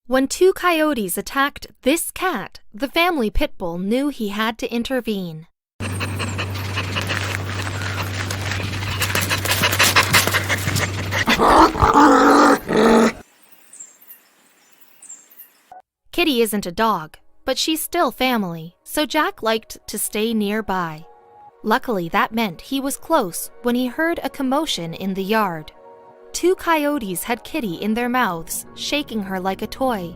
When two coyotes attacked this cat, the family pit bull knew he had to intervene. Kitty isn't a dog, but she's still family, so Jack liked to stay nearby. Luckily, that meant he was close when he heard a commotion in the yard. Two coyotes had Kitty in their mouths, shaking her like a toy.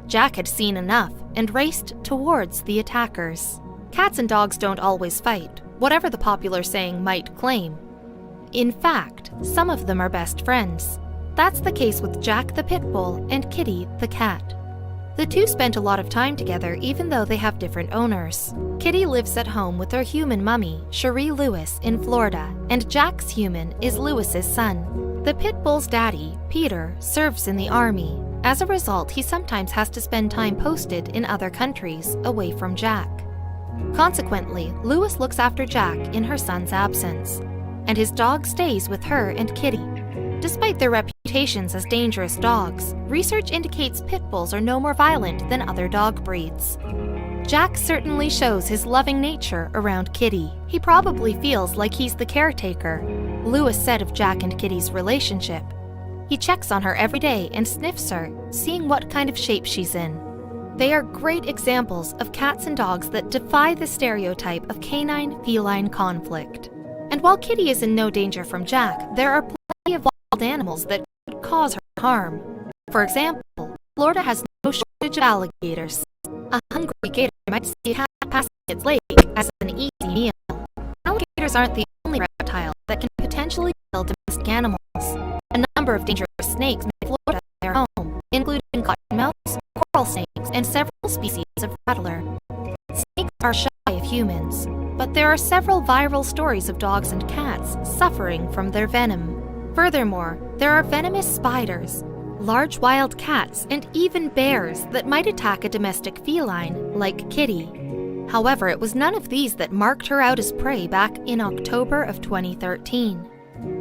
Jack had seen enough and raced towards the attackers. Cats and dogs don't always fight, whatever the popular saying might claim. In fact, some of them are best friends. That's the case with Jack the pit bull and Kitty the cat. The two spent a lot of time together even though they have different owners. Kitty lives at home with her human mummy, Cherie Lewis, in Florida, and Jack's human is Lewis's son. The pit bull's daddy, Peter, serves in the army. As a result, he sometimes has to spend time posted in other countries, away from Jack. Consequently, Lewis looks after Jack in her son's absence, and his dog stays with her and Kitty. Despite their reputations as dangerous dogs, research indicates pit bulls are no more violent than other dog breeds. Jack certainly shows his loving nature around Kitty. He probably feels like he's the caretaker, Lewis said of Jack and Kitty's relationship. He checks on her every day and sniffs her, seeing what kind of shape she's in. They are great examples of cats and dogs that defy the stereotype of canine-feline conflict. And while Kitty is in no danger from Jack, there are plenty of wild animals that could cause her harm. For example, Florida has no shortage of alligators. A hungry gator might see a cat passing its lake as an easy meal. Alligators aren't the only reptile that can potentially kill domestic animals. A number of dangerous snakes make Florida their home, including cottonmouths, coral snakes, and several species of rattler. Snakes are shy of humans, but there are several viral stories of dogs and cats suffering from their venom. Furthermore, there are venomous spiders, large wild cats, and even bears that might attack a domestic feline like Kitty. However, it was none of these that marked her out as prey back in October of 2013.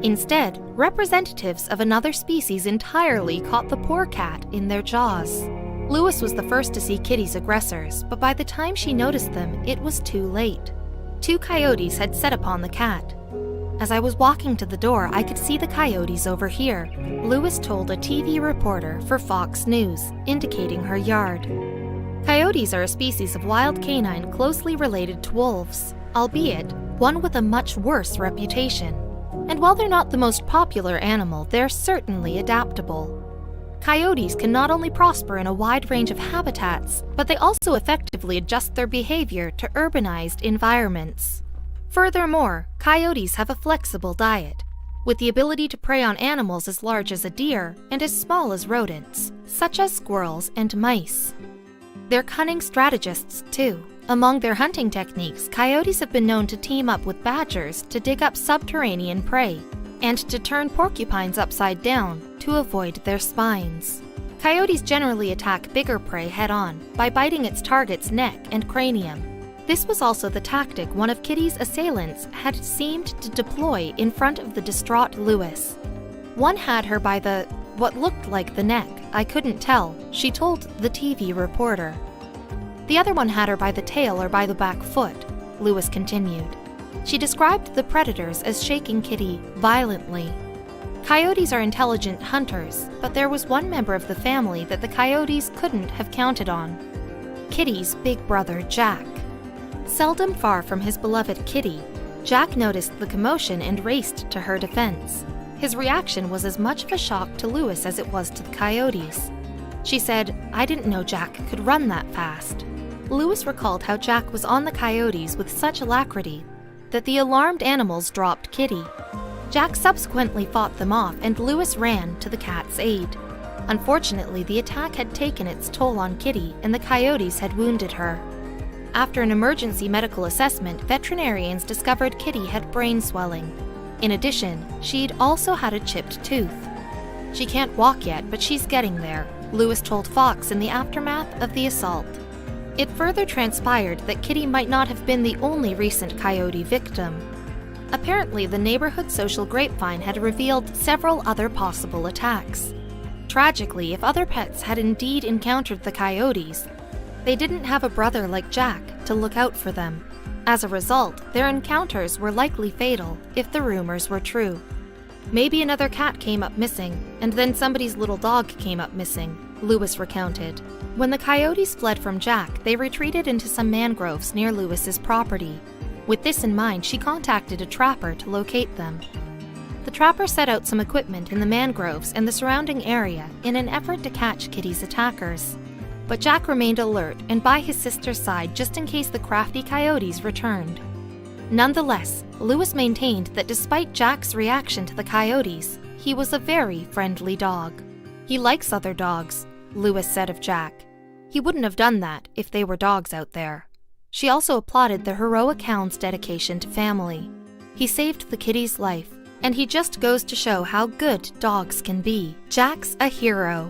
Instead, representatives of another species entirely caught the poor cat in their jaws. Lewis was the first to see Kitty's aggressors, but by the time she noticed them, it was too late. Two coyotes had set upon the cat. As I was walking to the door, I could see the coyotes over here, Lewis told a TV reporter for Fox News, indicating her yard. Coyotes are a species of wild canine closely related to wolves, albeit one with a much worse reputation. And while they're not the most popular animal, they're certainly adaptable. Coyotes can not only prosper in a wide range of habitats, but they also effectively adjust their behavior to urbanized environments. Furthermore, coyotes have a flexible diet, with the ability to prey on animals as large as a deer and as small as rodents, such as squirrels and mice. They're cunning strategists, too. Among their hunting techniques, coyotes have been known to team up with badgers to dig up subterranean prey, and to turn porcupines upside down to avoid their spines. Coyotes generally attack bigger prey head-on by biting its target's neck and cranium. This was also the tactic one of Kitty's assailants had seemed to deploy in front of the distraught Lewis. One had her by what looked like the neck. I couldn't tell, she told the TV reporter. The other one had her by the tail or by the back foot, Lewis continued. She described the predators as shaking Kitty violently. Coyotes are intelligent hunters, but there was one member of the family that the coyotes couldn't have counted on: Kitty's big brother, Jack. Seldom far from his beloved Kitty, Jack noticed the commotion and raced to her defense. His reaction was as much of a shock to Lewis as it was to the coyotes. She said, "I didn't know Jack could run that fast." Lewis recalled how Jack was on the coyotes with such alacrity that the alarmed animals dropped Kitty. Jack subsequently fought them off, and Lewis ran to the cat's aid. Unfortunately, the attack had taken its toll on Kitty, and the coyotes had wounded her. After an emergency medical assessment, veterinarians discovered Kitty had brain swelling. In addition, she'd also had a chipped tooth. She can't walk yet, but she's getting there, Lewis told Fox in the aftermath of the assault. It further transpired that Kitty might not have been the only recent coyote victim. Apparently, the neighborhood social grapevine had revealed several other possible attacks. Tragically, if other pets had indeed encountered the coyotes, they didn't have a brother like Jack to look out for them. As a result, their encounters were likely fatal if the rumors were true. Maybe another cat came up missing, and then somebody's little dog came up missing, Lewis recounted. When the coyotes fled from Jack, they retreated into some mangroves near Lewis's property. With this in mind, she contacted a trapper to locate them. The trapper set out some equipment in the mangroves and the surrounding area in an effort to catch Kitty's attackers. But Jack remained alert and by his sister's side just in case the crafty coyotes returned. Nonetheless, Lewis maintained that despite Jack's reaction to the coyotes, he was a very friendly dog. "He likes other dogs," Lewis said of Jack. "He wouldn't have done that if they were dogs out there." She also applauded the heroic hound's dedication to family. "He saved the kitty's life, and he just goes to show how good dogs can be. Jack's a hero."